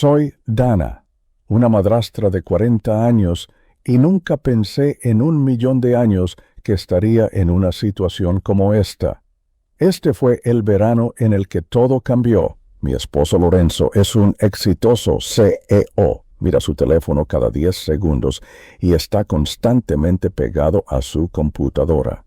Soy Dana, una madrastra de 40 años, y nunca pensé en 1.000.000 de años que estaría en una situación como esta. Este fue el verano en el que todo cambió. Mi esposo Lorenzo es un exitoso CEO. Mira su teléfono cada 10 segundos y está constantemente pegado a su computadora.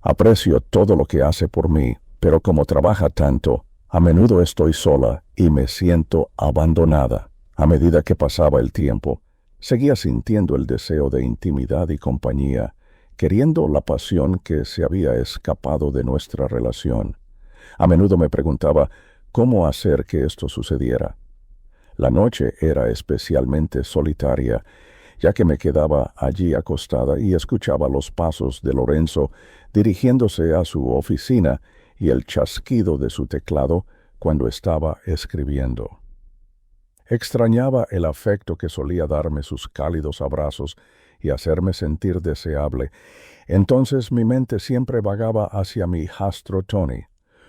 Aprecio todo lo que hace por mí, pero como trabaja tanto, a menudo estoy sola y me siento abandonada. A medida que pasaba el tiempo, seguía sintiendo el deseo de intimidad y compañía, queriendo la pasión que se había escapado de nuestra relación. A menudo me preguntaba cómo hacer que esto sucediera. La noche era especialmente solitaria, ya que me quedaba allí acostada y escuchaba los pasos de Lorenzo dirigiéndose a su oficina y el chasquido de su teclado cuando estaba escribiendo. Extrañaba el afecto que solía darme sus cálidos abrazos y hacerme sentir deseable. Entonces mi mente siempre vagaba hacia mi hijastro Tony,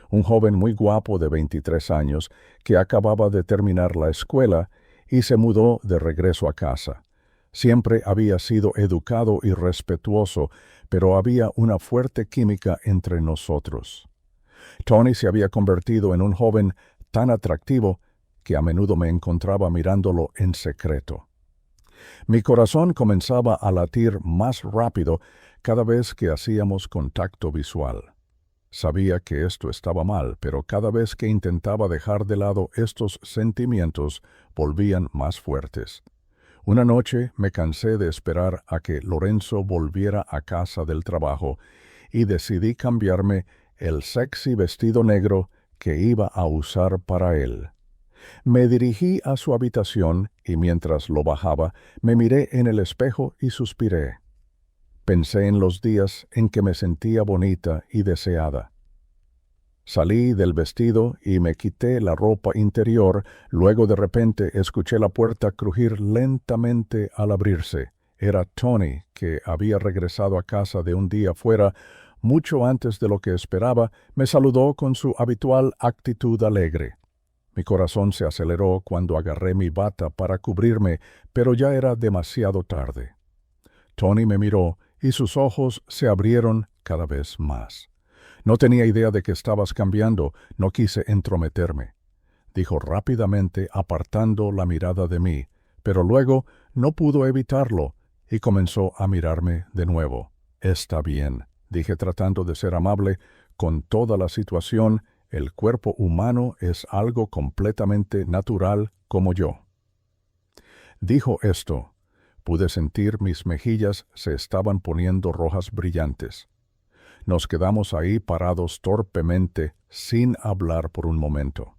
un joven muy guapo de 23 años que acababa de terminar la escuela y se mudó de regreso a casa. Siempre había sido educado y respetuoso, pero había una fuerte química entre nosotros. Tony se había convertido en un joven tan atractivo que a menudo me encontraba mirándolo en secreto. Mi corazón comenzaba a latir más rápido cada vez que hacíamos contacto visual. Sabía que esto estaba mal, pero cada vez que intentaba dejar de lado estos sentimientos, volvían más fuertes. Una noche me cansé de esperar a que Lorenzo volviera a casa del trabajo y decidí cambiarme el sexy vestido negro que iba a usar para él. Me dirigí a su habitación y mientras lo bajaba, me miré en el espejo y suspiré. Pensé en los días en que me sentía bonita y deseada. Salí del vestido y me quité la ropa interior, luego de repente escuché la puerta crujir lentamente al abrirse. Era Tony, que había regresado a casa de un día fuera, mucho antes de lo que esperaba. Me saludó con su habitual actitud alegre. Mi corazón se aceleró cuando agarré mi bata para cubrirme, pero ya era demasiado tarde. Tony me miró y sus ojos se abrieron cada vez más. No tenía idea de que estabas cambiando, no quise entrometerme, dijo rápidamente apartando la mirada de mí, pero luego no pudo evitarlo y comenzó a mirarme de nuevo. Está bien, dije tratando de ser amable. Con toda la situación, el cuerpo humano es algo completamente natural como yo. Dijo esto. Pude sentir mis mejillas se estaban poniendo rojas brillantes. Nos quedamos ahí parados torpemente, sin hablar por un momento.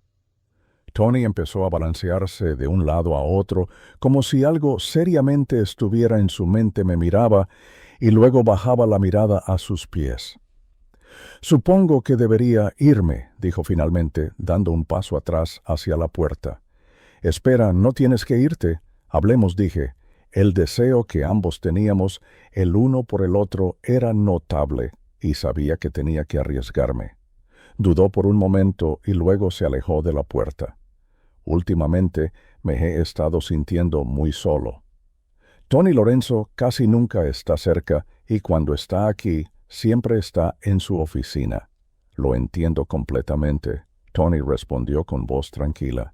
Tony empezó a balancearse de un lado a otro, como si algo seriamente estuviera en su mente. Me miraba y luego bajaba la mirada a sus pies. Supongo que debería irme, dijo finalmente, dando un paso atrás hacia la puerta. Espera, no tienes que irte. Hablemos, dije. El deseo que ambos teníamos, el uno por el otro, era notable, y sabía que tenía que arriesgarme. Dudó por un momento y luego se alejó de la puerta. Últimamente me he estado sintiendo muy solo. Tony Lorenzo casi nunca está cerca y cuando está aquí, siempre está en su oficina. Lo entiendo completamente, Tony respondió con voz tranquila.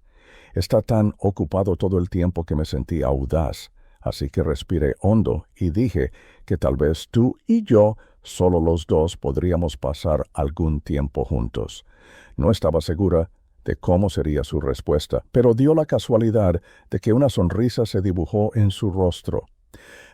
Está tan ocupado todo el tiempo que me sentí audaz, así que respiré hondo y dije que tal vez tú y yo, solo los dos, podríamos pasar algún tiempo juntos. No estaba segura de cómo sería su respuesta, pero dio la casualidad de que una sonrisa se dibujó en su rostro.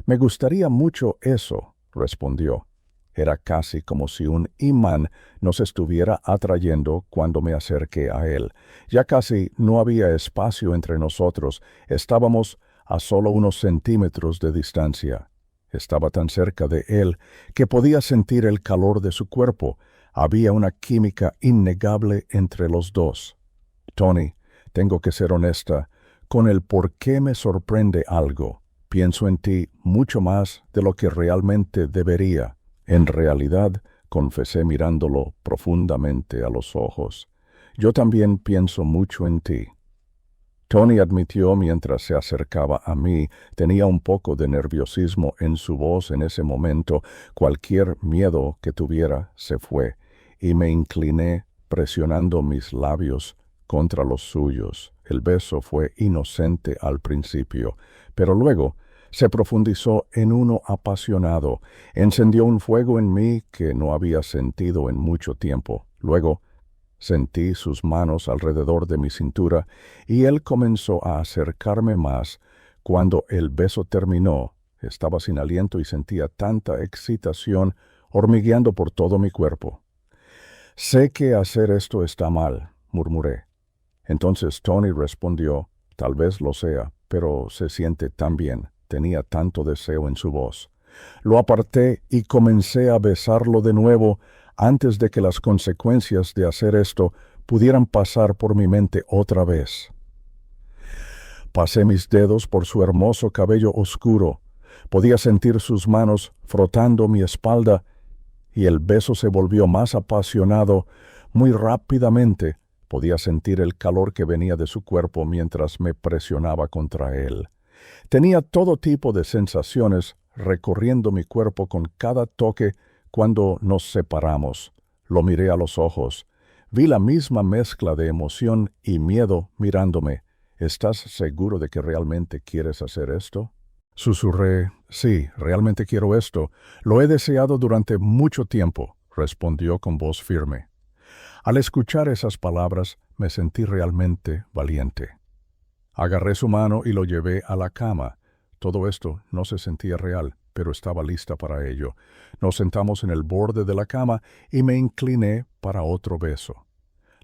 Me gustaría mucho eso, respondió. Era casi como si un imán nos estuviera atrayendo cuando me acerqué a él. Ya casi no había espacio entre nosotros. Estábamos a solo unos centímetros de distancia. Estaba tan cerca de él que podía sentir el calor de su cuerpo. Había una química innegable entre los dos. Tony, tengo que ser honesta, con el por qué me sorprende algo. Pienso en ti mucho más de lo que realmente debería. En realidad, confesé mirándolo profundamente a los ojos, yo también pienso mucho en ti. Tony admitió mientras se acercaba a mí. Tenía un poco de nerviosismo en su voz en ese momento. Cualquier miedo que tuviera se fue, y me incliné presionando mis labios contra los suyos. El beso fue inocente al principio, pero luego se profundizó en uno apasionado. Encendió un fuego en mí que no había sentido en mucho tiempo. Luego sentí sus manos alrededor de mi cintura y él comenzó a acercarme más. Cuando el beso terminó, estaba sin aliento y sentía tanta excitación hormigueando por todo mi cuerpo. «Sé que hacer esto está mal», murmuré. Entonces Tony respondió: «Tal vez lo sea, pero se siente tan bien». Tenía tanto deseo en su voz. Lo aparté y comencé a besarlo de nuevo antes de que las consecuencias de hacer esto pudieran pasar por mi mente otra vez. Pasé mis dedos por su hermoso cabello oscuro. Podía sentir sus manos frotando mi espalda y el beso se volvió más apasionado. Muy rápidamente podía sentir el calor que venía de su cuerpo mientras me presionaba contra él. Tenía todo tipo de sensaciones recorriendo mi cuerpo con cada toque. Cuando nos separamos, lo miré a los ojos. Vi la misma mezcla de emoción y miedo mirándome. «¿Estás seguro de que realmente quieres hacer esto?», susurré. «Sí, realmente quiero esto. Lo he deseado durante mucho tiempo», respondió con voz firme. Al escuchar esas palabras, me sentí realmente valiente. Agarré su mano y lo llevé a la cama. Todo esto no se sentía real, pero estaba lista para ello. Nos sentamos en el borde de la cama y me incliné para otro beso.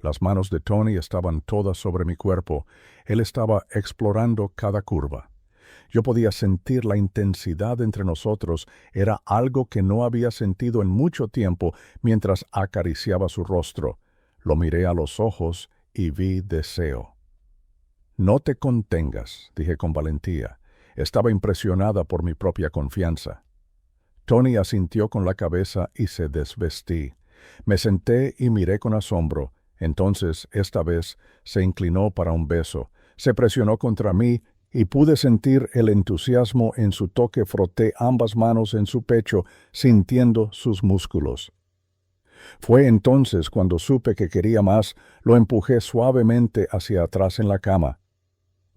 Las manos de Tony estaban todas sobre mi cuerpo. Él estaba explorando cada curva. Yo podía sentir la intensidad entre nosotros. Era algo que no había sentido en mucho tiempo mientras acariciaba su rostro. Lo miré a los ojos y vi deseo. «No te contengas», dije con valentía. Estaba impresionada por mi propia confianza. Tony asintió con la cabeza y se desvestí. Me senté y miré con asombro. Entonces, esta vez, se inclinó para un beso. Se presionó contra mí y pude sentir el entusiasmo en su toque. Froté ambas manos en su pecho, sintiendo sus músculos. Fue entonces cuando supe que quería más. Lo empujé suavemente hacia atrás en la cama.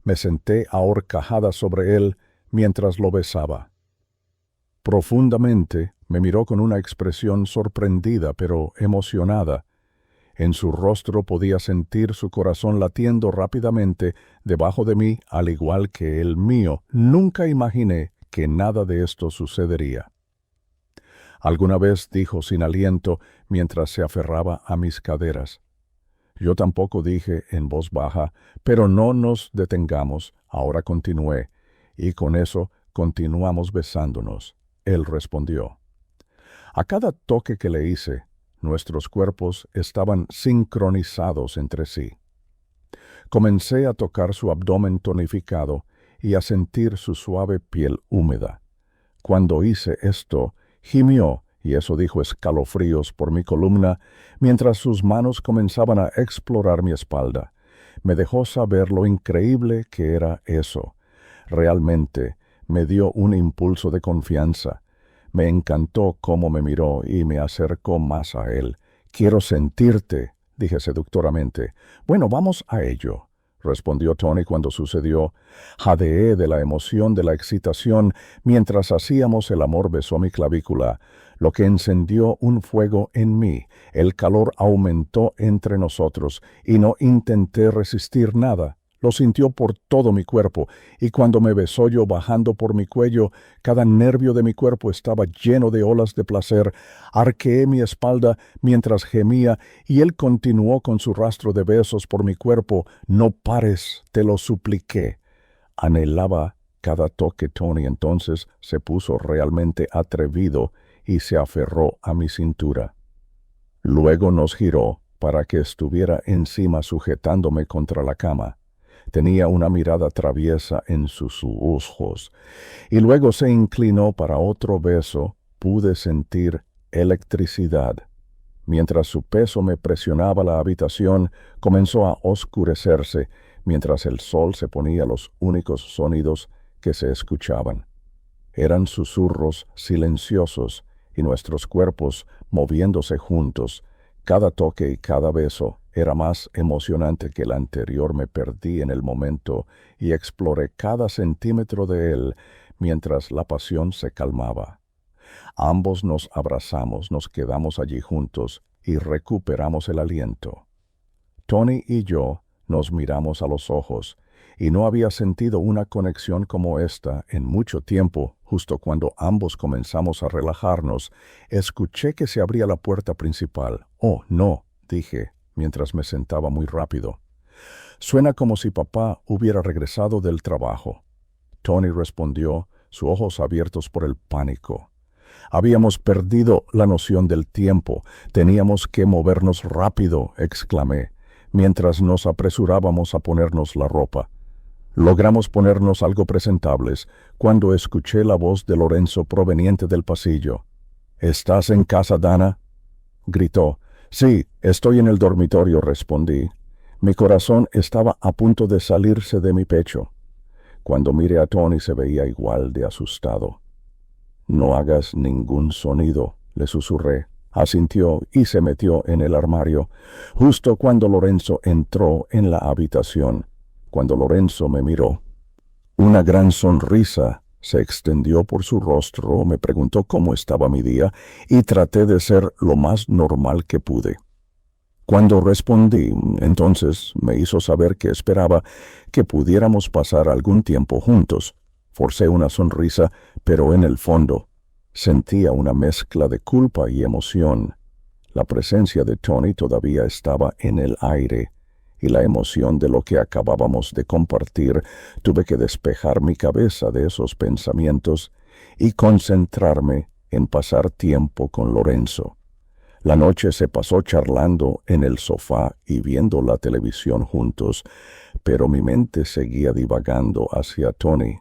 Me senté ahorcajada sobre él mientras lo besaba. Profundamente me miró con una expresión sorprendida pero emocionada. En su rostro podía sentir su corazón latiendo rápidamente debajo de mí, al igual que el mío. Nunca imaginé que nada de esto sucedería. Alguna vez dijo sin aliento mientras se aferraba a mis caderas. Yo tampoco, dije en voz baja, pero no nos detengamos. Ahora continué, y con eso continuamos besándonos. Él respondió. A cada toque que le hice, nuestros cuerpos estaban sincronizados entre sí. Comencé a tocar su abdomen tonificado y a sentir su suave piel húmeda. Cuando hice esto, gimió, y eso dijo escalofríos por mi columna, mientras sus manos comenzaban a explorar mi espalda. Me dejó saber lo increíble que era eso. Realmente me dio un impulso de confianza. Me encantó cómo me miró y me acercó más a él. «Quiero sentirte», dije seductoramente. «Bueno, vamos a ello», respondió Tony cuando sucedió. Jadeé de la emoción, de la excitación. Mientras hacíamos el amor besó mi clavícula, lo que encendió un fuego en mí. El calor aumentó entre nosotros y no intenté resistir nada. Lo sintió por todo mi cuerpo, y cuando me besó yo bajando por mi cuello, cada nervio de mi cuerpo estaba lleno de olas de placer. Arqueé mi espalda mientras gemía, y él continuó con su rastro de besos por mi cuerpo. «No pares, te lo supliqué». Anhelaba cada toque. Tony entonces se puso realmente atrevido y se aferró a mi cintura. Luego nos giró para que estuviera encima sujetándome contra la cama. Tenía una mirada traviesa en sus ojos, y luego se inclinó para otro beso. Pude sentir electricidad. Mientras su peso me presionaba, la habitación comenzó a oscurecerse. mientras el sol se ponía. Los únicos sonidos que se escuchaban eran susurros silenciosos y nuestros cuerpos moviéndose juntos. Cada toque y cada beso era más emocionante que el anterior. Me perdí en el momento y exploré cada centímetro de él mientras la pasión se calmaba. Ambos nos abrazamos, nos quedamos allí juntos y recuperamos el aliento. Tony y yo nos miramos a los ojos, y no había sentido una conexión como esta en mucho tiempo. Justo cuando ambos comenzamos a relajarnos, escuché que se abría la puerta principal. «Oh, no», dije, mientras me sentaba muy rápido. «Suena como si papá hubiera regresado del trabajo». Tony respondió, sus ojos abiertos por el pánico. «Habíamos perdido la noción del tiempo. Teníamos que movernos rápido», exclamé, mientras nos apresurábamos a ponernos la ropa. Logramos ponernos algo presentables cuando escuché la voz de Lorenzo proveniente del pasillo. «¿Estás en casa, Dana?», gritó. «Sí, estoy en el dormitorio», respondí. Mi corazón estaba a punto de salirse de mi pecho. Cuando miré a Tony se veía igual de asustado. «No hagas ningún sonido», le susurré. Asintió y se metió en el armario, justo cuando Lorenzo entró en la habitación. Cuando Lorenzo me miró, una gran sonrisa se extendió por su rostro. Me preguntó cómo estaba mi día y traté de ser lo más normal que pude. Cuando respondí, entonces me hizo saber que esperaba que pudiéramos pasar algún tiempo juntos. Forcé una sonrisa, pero en el fondo sentía una mezcla de culpa y emoción. La presencia de Tony todavía estaba en el aire, y la emoción de lo que acabábamos de compartir. Tuve que despejar mi cabeza de esos pensamientos y concentrarme en pasar tiempo con Lorenzo. La noche se pasó charlando en el sofá y viendo la televisión juntos, pero mi mente seguía divagando hacia Tony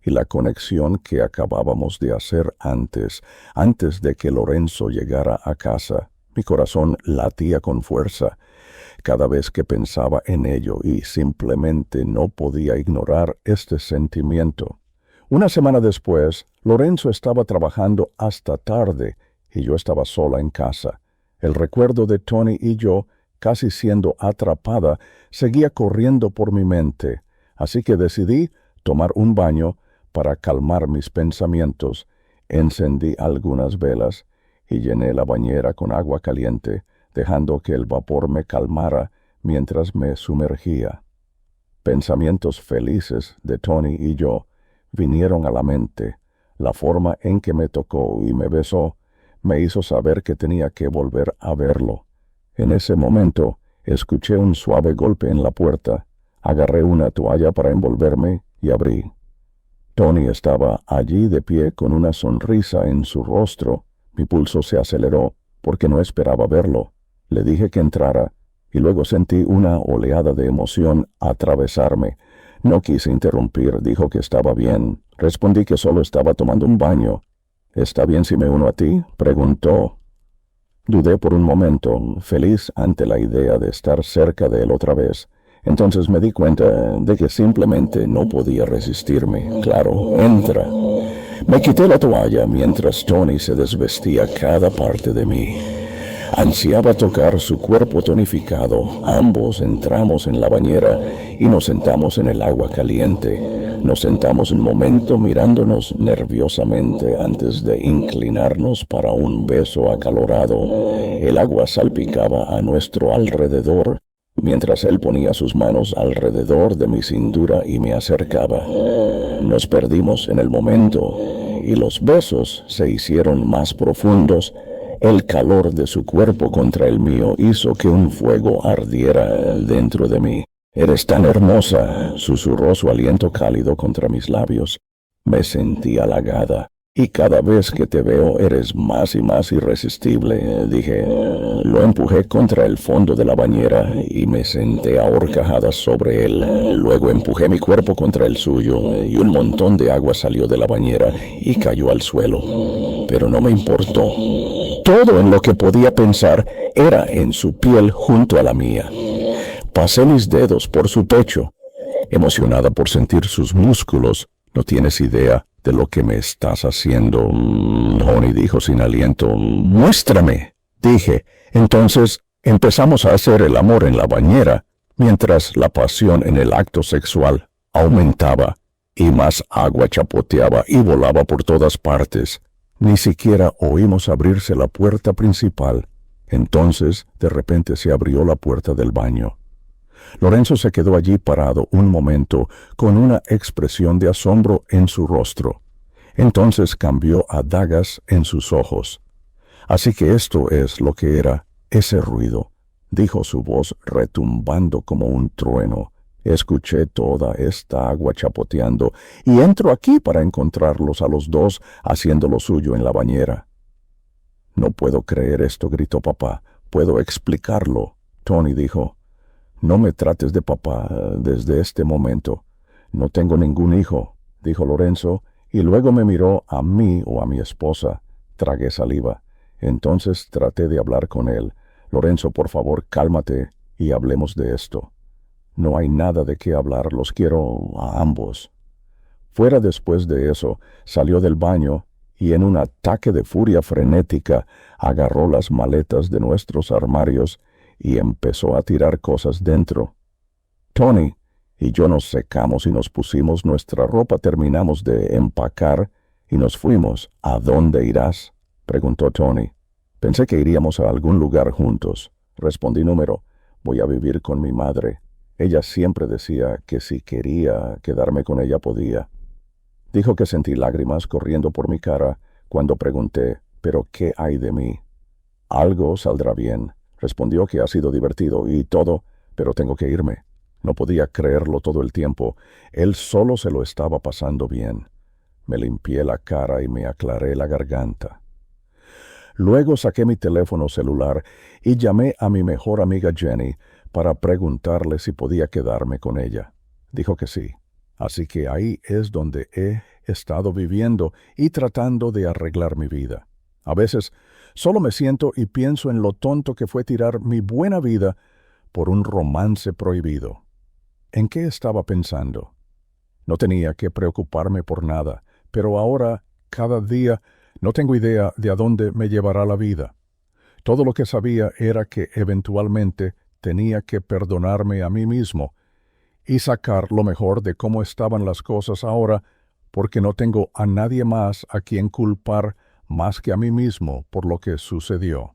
y la conexión que acabábamos de hacer antes de que Lorenzo llegara a casa. Mi corazón latía con fuerza cada vez que pensaba en ello y simplemente no podía ignorar este sentimiento. Una semana después, Lorenzo estaba trabajando hasta tarde y yo estaba sola en casa. El recuerdo de Tony y yo, casi siendo atrapada, seguía corriendo por mi mente, así que decidí tomar un baño para calmar mis pensamientos. Encendí algunas velas y llené la bañera con agua caliente, dejando que el vapor me calmara mientras me sumergía. Pensamientos felices de Tony y yo vinieron a la mente. La forma en que me tocó y me besó me hizo saber que tenía que volver a verlo. En ese momento escuché un suave golpe en la puerta. Agarré una toalla para envolverme y abrí. Tony estaba allí de pie con una sonrisa en su rostro. Mi pulso se aceleró porque no esperaba verlo. Le dije que entrara y luego sentí una oleada de emoción atravesarme. No quise interrumpir, dijo que estaba bien. Respondí que solo estaba tomando un baño. «¿Está bien si me uno a ti?», preguntó. Dudé por un momento, feliz ante la idea de estar cerca de él otra vez. Entonces me di cuenta de que simplemente no podía resistirme. «Claro, entra». Me quité la toalla mientras Tony se desvestía cada parte de mí. Ansiaba tocar su cuerpo tonificado. Ambos entramos en la bañera y nos sentamos en el agua caliente. Nos sentamos un momento mirándonos nerviosamente antes de inclinarnos para un beso acalorado. El agua salpicaba a nuestro alrededor mientras él ponía sus manos alrededor de mi cintura y me acercaba. Nos perdimos en el momento y los besos se hicieron más profundos. El calor de su cuerpo contra el mío hizo que un fuego ardiera dentro de mí. «Eres tan hermosa», susurró su aliento cálido contra mis labios. Me sentí halagada. «Y cada vez que te veo eres más y más irresistible», dije. Lo empujé contra el fondo de la bañera y me senté a horcajadas sobre él. Luego empujé mi cuerpo contra el suyo y un montón de agua salió de la bañera y cayó al suelo. Pero no me importó. Todo en lo que podía pensar era en su piel junto a la mía. Pasé mis dedos por su pecho emocionada por sentir sus músculos. No tienes idea de lo que me estás haciendo, Tony dijo sin aliento. Muéstrame, dije. Entonces empezamos a hacer el amor en la bañera, mientras la pasión en el acto sexual aumentaba y más agua chapoteaba y volaba por todas partes. Ni siquiera oímos abrirse la puerta principal. Entonces, de repente se abrió la puerta del baño. Lorenzo se quedó allí parado un momento con una expresión de asombro en su rostro. Entonces cambió a dagas en sus ojos. Así que esto es lo que era ese ruido, dijo su voz retumbando como un trueno. Escuché toda esta agua chapoteando y entro aquí para encontrarlos a los dos haciendo lo suyo en la bañera. No puedo creer esto, gritó papá. Puedo explicarlo, Tony dijo. No me trates de papá desde este momento. No tengo ningún hijo, dijo Lorenzo, y luego me miró a mí o a mi esposa. Tragué saliva. Entonces traté de hablar con él. Lorenzo, por favor, cálmate y hablemos de esto. No hay nada de qué hablar, los quiero a ambos. Fuera después de eso, salió del baño y en un ataque de furia frenética agarró las maletas de nuestros armarios y empezó a tirar cosas dentro. Tony y yo nos secamos y nos pusimos nuestra ropa, terminamos de empacar y nos fuimos. ¿A dónde irás?, preguntó Tony. Pensé que iríamos a algún lugar juntos. Respondí número. Voy a vivir con mi madre. Ella siempre decía que si quería quedarme con ella podía. Dijo que sentí lágrimas corriendo por mi cara cuando pregunté, ¿pero qué hay de mí? Algo saldrá bien. Respondió que ha sido divertido y todo, pero tengo que irme. No podía creerlo todo el tiempo. Él solo se lo estaba pasando bien. Me limpié la cara y me aclaré la garganta. Luego saqué mi teléfono celular y llamé a mi mejor amiga Jenny para preguntarle si podía quedarme con ella. Dijo que sí. Así que ahí es donde he estado viviendo y tratando de arreglar mi vida. A veces solo me siento y pienso en lo tonto que fue tirar mi buena vida por un romance prohibido. ¿En qué estaba pensando? No tenía que preocuparme por nada, pero ahora, cada día, no tengo idea de a dónde me llevará la vida. Todo lo que sabía era que eventualmente tenía que perdonarme a mí mismo y sacar lo mejor de cómo estaban las cosas ahora, porque no tengo a nadie más a quien culpar más que a mí mismo por lo que sucedió.